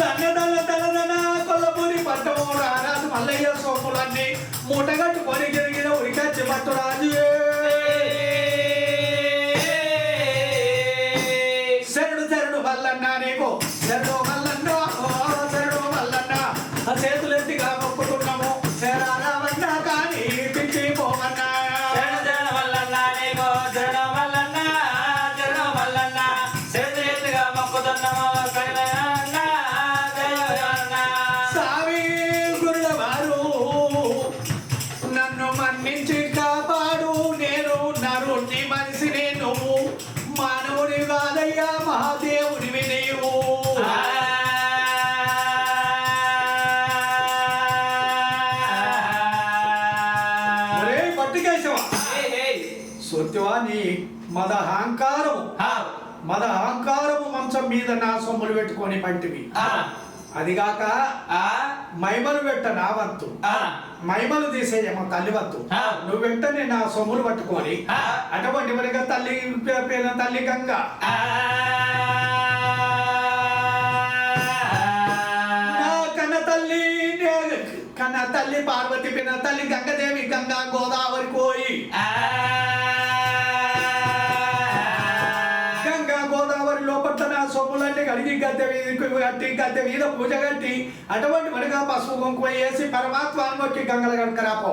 దన్న కొల్లపూరి పట్టము రారాజు మల్లయ్య సోములన్నీ మూటగట్టుకొని గిరిగిన ఉరికచ్చి పట్టు రాజు శరుడు శరుడు మల్లన్న నీకు శరుడు మల్లన్న శరుడు మల్లన్న చేతులెత్తిగా మొక్కుతున్నాము శరారావన్నా కానీ పిచ్చి పోవన్నా స్వామి గురుల వారు నన్ను మన్నించి కాపాడు నేను నరుణ్ణి మనిషిని నువ్వు మానవుని కాదయ్యా మహాదేవుడివి నీవు సత్యవాణి మదహంకారము మంచం మీద నా సొమ్ములు పెట్టుకొని పంటివి అదిగాక మైమలు పెట్ట నా వంతు మైమలు తీసేయమ్మ తల్లి వంతు నువ్వు వెంటనే నా సొమ్ములు పట్టుకొని అటువంటి మరిగా తల్లి గంగ కన్న తల్లి పార్వతి పిన తల్లి గంగదేవి గంగా గోదావరి కోయి గంగా గోదావరి లోపల నా సొమ్ములన్నీ కడిగి గద్దె మీద పూజ కట్టి అటువంటి మనగా పసుపు కుంకుమ వేసి పరమాత్మను మొక్కి గంగల గడకరాపో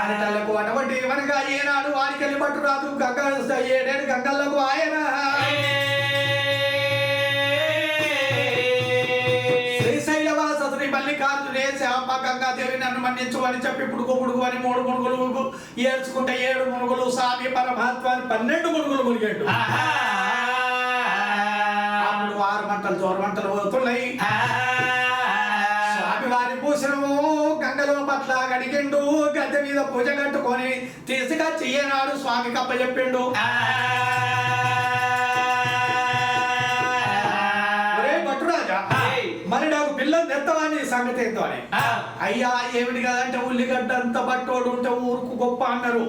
అరటలకు అటువంటి మనగా ఏనాడు వారికెళ్ళి పట్టు రాదు గంగ ఏడేడు గంగలకు ఆయన మల్లికార్జునే శాప గంగాదేవి నన్ను మన్నించు అని చెప్పి పుడుకు అని 3 మునుగులు ఏడ్చుకుంటే 7 మునుగులు స్వామి పరమాత్మని 12 మునుగులు మునిగాడు అప్పుడు 6 మంటలు జోరు మంటలు పోతున్నాయి స్వామి వారి పూసనము గంగలో పట్ల గడిగిండు గద్దె మీద పూజ కట్టుకొని తీసుకొచ్చి ఏనాడు స్వామికి అప్పచెప్పిండు మరి నాకు పిల్లలు తెత్తవాని సంగతి ఏందో అని అయ్యా ఏమిటి కదంటే ఉల్లిగడ్డ అంత పట్టోడు ఉంటే ఊరుకు గొప్ప అన్నారు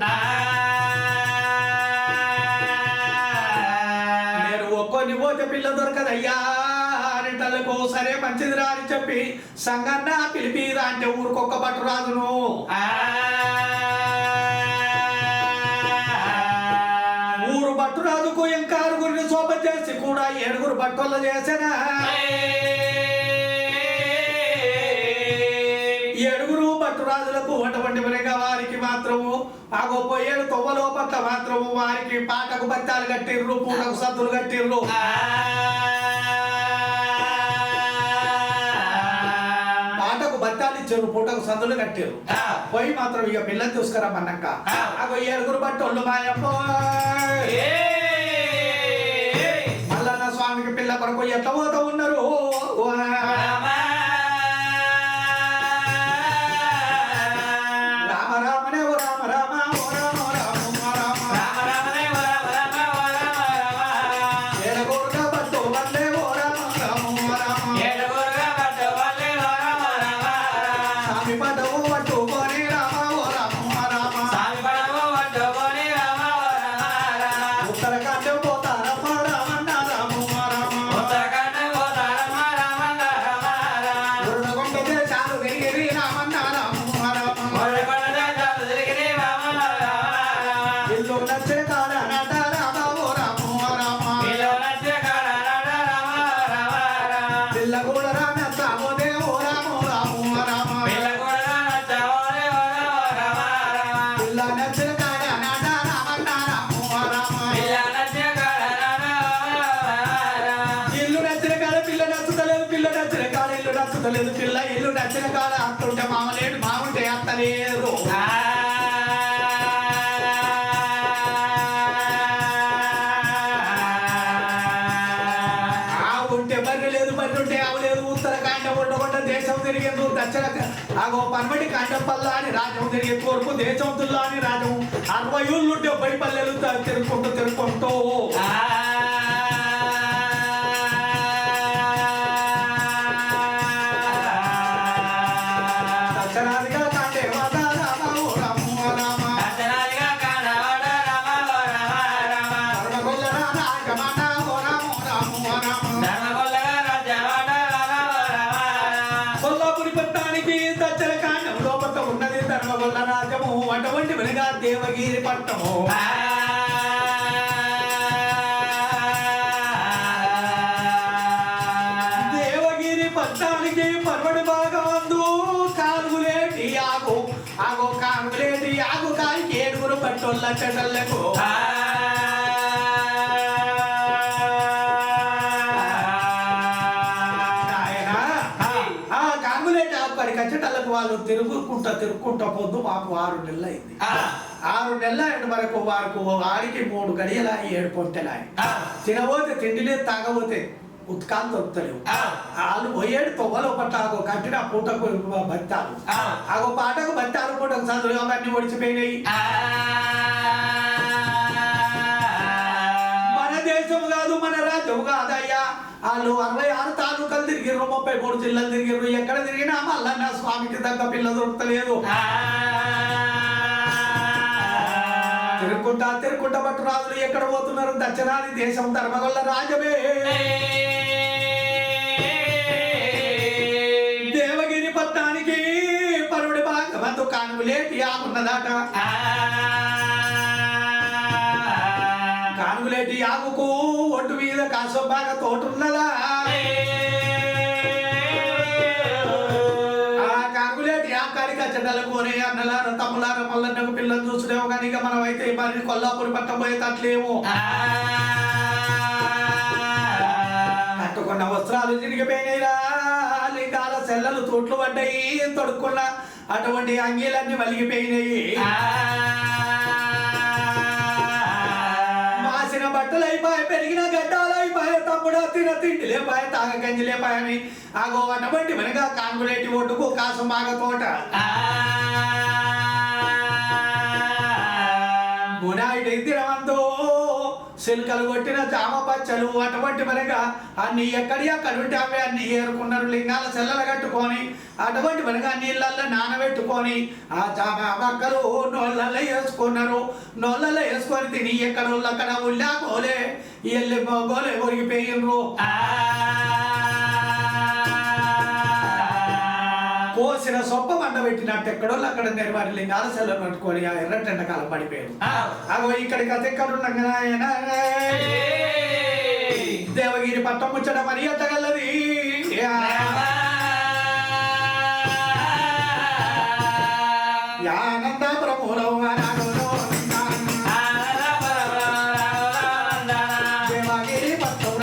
నేను ఒక్కొని పోతే పిల్ల దొరకదు అయ్యా అనేటలకు సరే మంచిది రా అని చెప్పి సంగన్న పిలిపిరా అంటే ఊరుకొక్క పట్టు రాదును ఊరు పట్టు రాదుకు ఇంకా 6గురిని శోభ చేసి కూడా 7గురు పట్టుల చేసేనా 7గురు పట్టురాజులకు అటువంటి వారికి మాత్రము ఆ గొప్ప 7 తొవ్వలో పట్ల మాత్రము వారికి పాటకు బత్తాలు కట్టిర్రు పూటకు సద్దులు కట్టిర్రు పాటకు బత్తాలు ఇచ్చారు పూటకు సద్దులు కట్టిర్రు పోయి మాత్రం ఇక పిల్లలు చూసుకురమ్మన్నాక ఆ 7గురు పట్టోళ్ళు మాయప్ప మల్లన్న స్వామికి పిల్ల కొరకు ఎట్లా పోతూ ఉన్నారు పిల్ల ఇల్లు నచ్చిన కాడ అంటుంటే మామలేడు మాముంటే అత్తలేదు ఉంటే బర్రె లేదు బర్రె ఉంటే అవలేదు ఉత్తరకాండ ఉండకుండా దేశం తిరిగేందుకు దక్షిణ ఆగో పన్మటి కాండపల్ల అని రాజ్యం తిరిగే తూర్పు దేశం తుల్లా అని రాజ్యం 60 ఊళ్ళు 70 పల్లెలు తిరుక్కుంటూ పట్టణానికి దచ్చల కాండం లోపల ఉన్నది ధర్మగొల్ల రాజ్యము అటువంటి వెనుగా దేవగిరి పట్టము దేవగిరి పట్టణానికి పర్వడి భాగమందు కానుగులేటి ఆగు ఆగో కానుగులేటి ఆగు కాలికి ఏడుగురు పట్టోళ్ళ చెడ్డలకు కచ్చటలకు వాళ్ళు తిరుగుకుంటా పొద్దు మాకు 6 నెలలు అయింది 6 నెలలు అయిన వరకు వారికి వాడికి 3 గడియల 7 పొంటెలాయి తినబోతే తిండి లేదు తాగబోతే ఉత్కాలు దొరుకుతలేవు వాళ్ళు పోయేడు తొవ్వలో పట్ల ఆగో కట్టిన పూటకు బత్తాలు ఆగో పాటకు బత్తాలు పూటకు చదువులు అవన్నీ ఒడిచిపోయినాయి మన దేశము కాదు మన రాజ్యము కాదయ్యా వాళ్ళు 66 తాలూకాలు తిరిగిర్రు 33 జిల్లాలు తిరిగిర్రు ఎక్కడ తిరిగినా మల్లన్న స్వామికి తగ్గ పిల్ల దొరుకుతలేదు తిరుక్కుంటా పట్టు రాజులు ఎక్కడ పోతున్నారు దక్షిణాది దేశం ధర్మగొల్ల రాజమే దేవగిరి పట్టణానికి పరుడి భాగమందు కానుగులేటి ఆకున్నదాట కానుగులేటి ఆకుకు ఒడ్డు మీద కాసో బాగా తోటున్నదా ఆ కానుగులేటి ఆకాడికి చెడ్డలకు కొనే అన్నలార తమ్ములార మల్లన్నకు పిల్లలు చూసుడేమో కానీ ఇక మనం అయితే మరి కొల్లాపూరి పట్టం పోయేటట్లేమో కట్టుకున్న వస్త్రాలు చిరిగిపోయినాయిరా లింగాల సెల్లలు తోట్లు పడ్డాయి తొడుక్కున్న అటువంటి అంగీలన్నీ వలిగిపోయినాయి బట్టలు అయిపోయి పెరిగిన గడ్డాలు అయిపోయి తమ్ముడు తిన తిండి లేపాయి తాగ గంజి లేపాయని ఆగో అటువంటి వెనక కాంగులేటి ఒడ్డుకు కాసు మాగ తోట గునాయిడి తినవంతో సిల్కలు కొట్టిన జామ పచ్చలు అటువంటి వెనక అన్ని ఎక్కడి అక్కడ ఉంటే అవి అన్ని ఏరుకున్నారు లింగాల సెల్లలు కట్టుకొని అటువంటి వెనక నీళ్ళల్లో నానబెట్టుకొని ఆ జామ పక్కలు నోళ్ళల్లో వేసుకున్నారు నోళ్ళల్లో వేసుకొని తిని ఎక్కడ అక్కడ ఉల్లా గోలే ఎల్లి గోలే ఒరిగిపోయినరు కోసిన సొప్ప మండ పెట్టినట్టు ఎక్కడో అక్కడ నిర్వారి లింగాల సెల్లలు పట్టుకొని ఆ ఎర్రటెండకాలం పడిపోయారు అగో ఇక్కడికి అతి ఎక్కడున్నా దేవగిరి పట్టం ముచ్చట మరి ఎత్తగలది ఆనందపురములో దేవగిరి పట్టం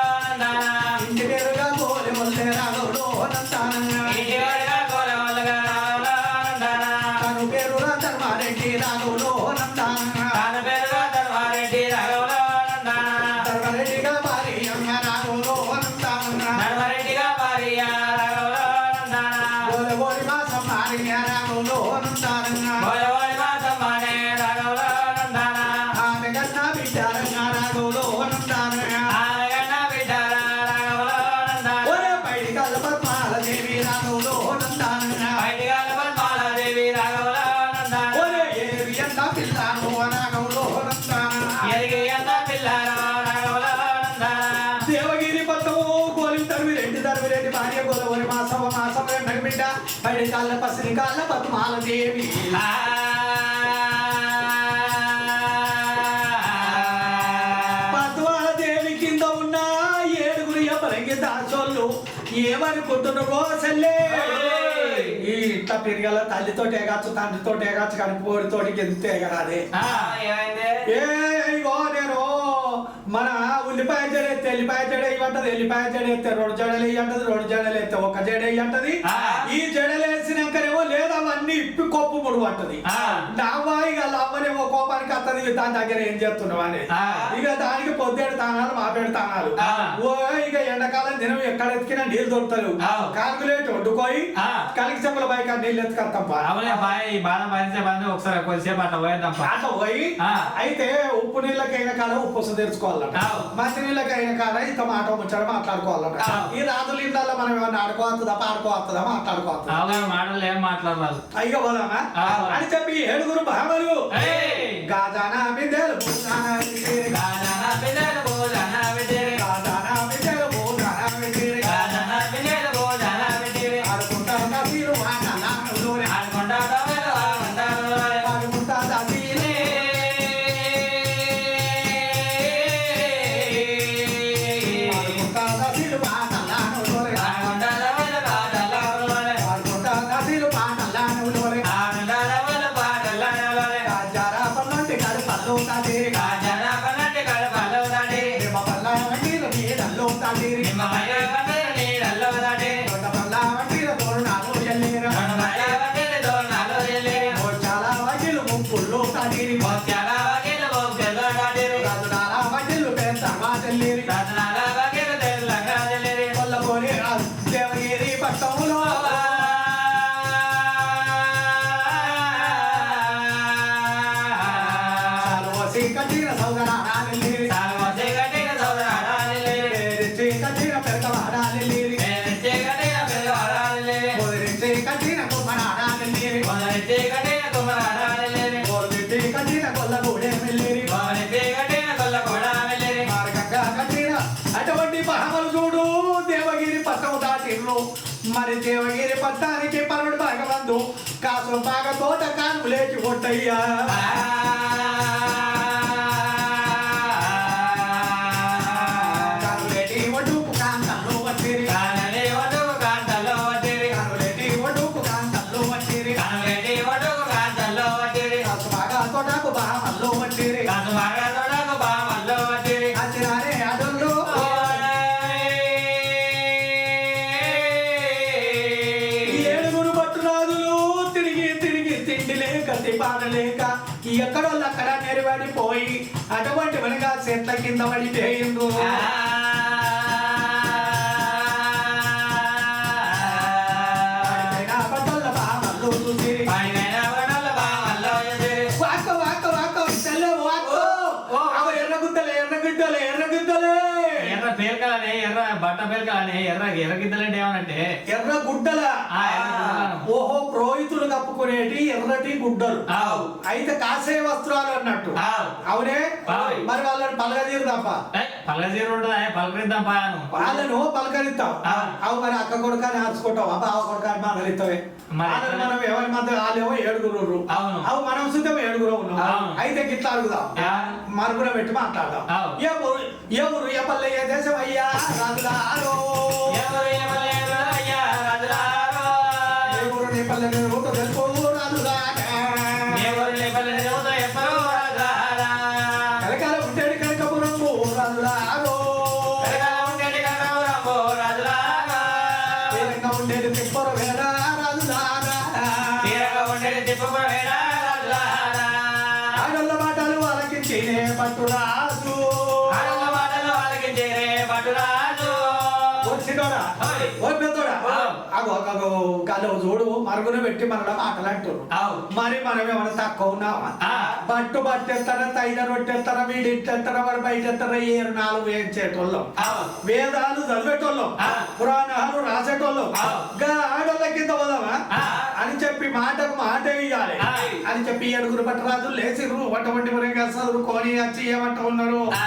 రాఘవులో దేవగిరి పట్టము గోలి తరిమిరెడ్డి భార్య గోలవరి మాసవ బిడ్డ పడి కాళ్ళ పసిరి కాళ్ళ పద్మాల దేవి పద్మాల దేవి కింద ఉన్న 7 ఎపరంగి దాసోళ్ళు ఏమనుకుంటున్నారో సెల్లే ఇట్లా పెరిగల తల్లితోటే కాచ్చు తండ్రితోటే కాచ్చు కానీ పోడితోటి ఎంతే కరాదే ఇగో నేను మన ఉల్లిపాయ జడ ఎత్తే ఎల్లిపాయ జడ ఇవ్వంటది ఎల్లిపాయ జడ ఎత్తే 2 జడలు ఇవ్వంటది 2 జడలు ఎత్తే 1 జడ ఇవ్వంటది ఈ జడలు వేసినాకనేమో లేదా అవన్నీ ఇప్పి కొప్పు ముడు పట్టది నవ్వా ఇక అవ్వనేమో కోపానికి అత్తది దాని దగ్గర ఏం చేస్తున్నావు అని ఇక దానికి పొద్దుడు తానాలు మాపేడు తానాలు ఓ ఇక ఎండాకాలం దినం ఎక్కడ ఎత్తికినా నీళ్ళు దొరుకుతారు కాల్కులేట్ వండుకోయి కలిగి చెప్పుల బైక్ నీళ్ళు ఎత్తుకొస్తాం ఒకసారి కొద్దిసేపు అట్లా పోయేద్దాం అట్లా పోయి అయితే ఉప్పు ఉప్పు నీళ్ళకైన కాడ ఉప్పుస తెరుచుకోవాలట, మంచి నీళ్ళకైన కాడ ఇంత మాట ముచ్చట మాట్లాడుకోవాలట. ఈ రాజుల ఇళ్ళల్లో మనం ఏమన్నా ఆడుకోవద్దా పాడుకోవద్దా మాట్లాడుకోవద్దా మాటలు ఏం మాట్లాడాలి అయ్యో పోదామా అని చెప్పి 7 భామలు గాజానా బిందెలు పూజానా బిందెలు గాజానా బిందెలు పూజానా బిందెలు గాజానా బిందెలు పూజానా బిందెలు గాజానా బిందెలు పూజానా బిందెలు ఆడుకుంటా నసీరు వానలానులోనే ఆడుకుంటా దవెలు ఆడుకుంటాలోనే ఆడుకుంటా నసీరే ఆడుకుంటా నసీరు వానలానులోనే ఆడుకుంటా దవెలు ఆడుకుంటాలోనే ఆడుకుంటా నసీరు వానలానులోనే ఆడుకుంటా దవెలు ఆడుకుంటాలోనే రాజారా పల్లంటి కడుపల్లో తాడేరి గాజానా పన్నటి కడపలో దాడి నిమ్మ పల్ల వంటిల నీడల్లో తాడేరి నిమ్మకాయ పన్నటి నీడల్లో దాడి దొండ పల్ల వంటిల తోరణాలు ఎల్లేరా నిమ్మకాయ పన్నటి దోరణాలు ఎల్లేరి చాలా వడ్డీలు ముప్పుల్లో తాడేరి ముత్యాల వగిలు ముగ్గులో దాడిరి రాజుడాల వడ్డీలు పెద్ద మాటల్లేరి రత్నాల వగిలు తెల్లగా చెల్లిరి కొల్లపోని రాజు దేవగిరి పట్టములో చాలువసి కట్టిన సౌదరాలెల్లేరి సాల్వసి కట్టిన సోదరాడాలిల్లేరి పేరిచ్చి కట్టిన పెద్దవాడాలెల్లేరి పేరిచ్చి కట్టిన పిల్లవాడాలిల్లేరి మొదలిచ్చి కట్టిన కుమ్మరాడాలెల్లేరి మొదలెచ్చి కట్టిన కుమ్మరాడాలిల్లేరి మొదలిచ్చి కట్టిన కొల్లగూడె వెళ్ళేరి మొదలెచ్చి కట్టిన కొల్ల కూడా వెళ్ళిరి మార్గంగా కట్టిన అటువంటి మహమలు చూడు దేవగిరి పట్టం దాటిర్రు. మరి దేవగిరి పట్టానికి పరమడు భాగవంతు కాసు బాగా తోట కాను లేచి కొట్టయ్యా కానులేటి ఒడ్డుకు కాంతల్లో వచ్చిరి కానలే వడుగు కాంతల్లో వట్టిరి కానులేటి ఒడ్డుకు కాంతల్లో వచ్చిరి కానలేటి వడుగు కాంతల్లో వట్టిరి కాసు బాగా తోటకు బామల్లో వచ్చిరి కాసు బాగా తొడకు బామల్లో వట్టిరి అచ్చిరారే అడల్లో ఈ 7 భట్టురాజులు తిరిగి తిరిగి తిండి లేక తిపాడలేక ఎక్కడోళ్ళు అక్కడ నెరవడిపోయి అటువంటి వెనక చెట్ల కింద పడిపోయిండ్రు. పడిపోయిన బట్టల బామల్లో చూసిరి. పైన వడల బామల్లో ఎదిరి వాక్క వాక్క వాక్క తెల్ల వాక్క అవ ఎర్రగుద్దలే ఎర్రగుద్దలే ఎర్రగుద్దలే ఎర్ర పేరుకలని ఎర్ర బట్ట పేరుకలని ఎర్ర గిద్దలంటే ఏమనంటే ఎర్ర గుడ్డల ఎర్ర గుడ్డలను. ఓహో పురోహితులు కప్పుకునేటి ఎర్రటి గుడ్డలు ఆవు అయితే కాసే వస్త్రాలు అన్నట్టు ఆవు అవునే అవును. మరి వాళ్ళని పలకదీరు తప్ప పలకజీరు ఉంటుందా పలకరిద్దాం పాను వాళ్ళను పలకరిస్తాం అవును. అవు మరి అక్క కొడుకాని ఆర్చుకుంటావు బావ కొడుకాని మాట్లాడిస్తావే మరి వాళ్ళని మనం ఎవరి మధ్య వాళ్ళేమో 7 అవును. అవు మనం సుతం 7 ఉన్నాం అవును. అయితే గిట్లా అడుగుదాం మరుగున పెట్టి మాట్లాడదాం అవును. ఎవరు ఏ పల్లె ఏ దేశం అయ్యా రాజులారో ఎవరు ఎవరు అయ్యా రాజులారో ఎవరు నీ పల్లె రూట తెలుసుకో రాజులారా ఎవరు లేపల్లి దేవత ఎవ్వరో రాజులారా కలకాల ఉండేది కనకపురంబు రాజులారో కరకాల ఉండేటి కనకపురంబు రాజులారా తీరంగా ఉండేది తిప్పర వేడ రాజులారా తీరంగా ఉండేటి తిప్పపురం వేడ రాజులారా ఆడళ్ళ మాటలు ఆలకించినే పట్టురాజు ఆడల మాటలు ఆలకించేరే పట్టురాజు వచ్చినోడా ఓయ్. ఓ పెద్దోడా ఆవ్. అగో కళ్ళు చూడు మరుగున పెట్టి మనలో మాటలు అంటారు ఆవు మరి మనం ఏమైనా తక్కువ ఉన్నామా బట్టు బట్టెత్తారా తైద రొట్టెత్తారా వీడి ఇట్టెత్తారా మరి బయట ఎత్తారా 4 వేయించేటోళ్ళం ఆవు వేదాలు చదివేటోళ్ళం ఆ. పురాణాలు రాసేటోళ్ళం ఆ. గా ఆడోళ్ళ కింద పోదామా ఆ. అని చెప్పి మాటకు మాట ఇయ్యాలి ఆ. అని చెప్పి 7 భట్టరాజులు లేచిర్రు వంటి మరి చదువుకొని వచ్చి ఏమంటా ఉన్నారు ఆ